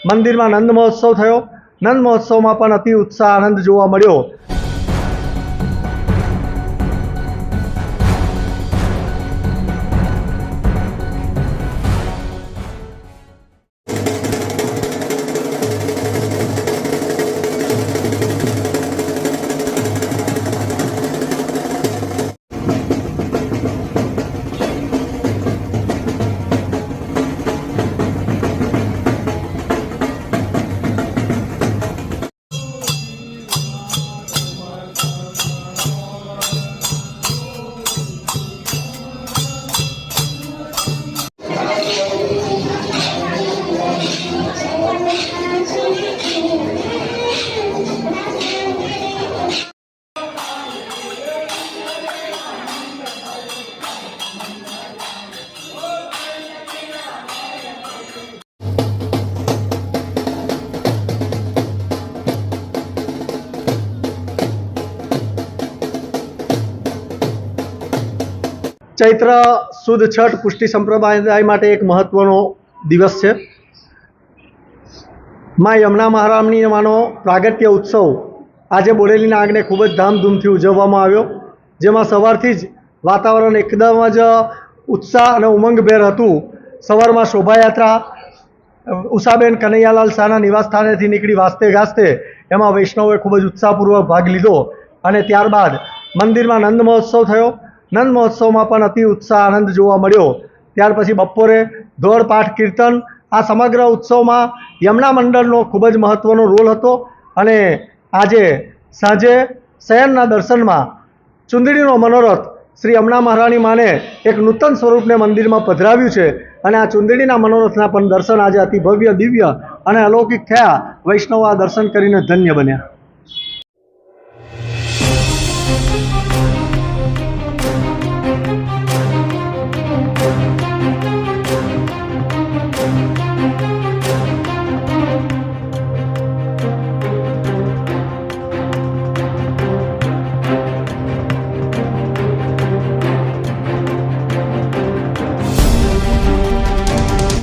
મંદિરમાં નંદ મહોત્સવ થયો। નંદ મહોત્સવમાં પણ અતિ ઉત્સાહ આનંદ જોવા મળ્યો। चैत्र सुद छठ पुष्टि संप्रदाय माटे एक महत्वनो दिवस है। माँ यमुना महारानी मानो प्रागट्य उत्सव आज बोरेलीना आंगणे खूब ज धामधूमथी उजववामां आव्यो, जेमां सवारथी ज वातावरण एकदम ज उत्साह अने उमंगभेर हतुं। सवारमां शोभायात्रा उषाबेन कन्हैयालाल शाहना निवासस्थानेथी नीकળી वाजते गाजते एमां वैष्णवोए खूब ज उत्साहपूर्वक भाग लीधो अने त्यारबाद मंदिरमां नंद महोत्सव थयो। नंद महोत्सवमां पण अति उत्साह आनंद जोवा मळ्यो। त्यार पछी बपोरे धोळ पाठ कीर्तन आ समग्र उत्सवमां यमुना मंडळनो खूब ज महत्वनो रोल हतो अने आजे साँजे शयनना दर्शनमां चूंदड़ीनो मनोरथ श्री यमुना महारानी माने एक नूतन स्वरूपने मंदिरमां पधराव्युं छे अने आ चूंदड़ीना मनोरथना पण दर्शन आज अति भव्य दिव्य अने अलौकिक थया। वैष्णव आ दर्शन करीने धन्य बन्या।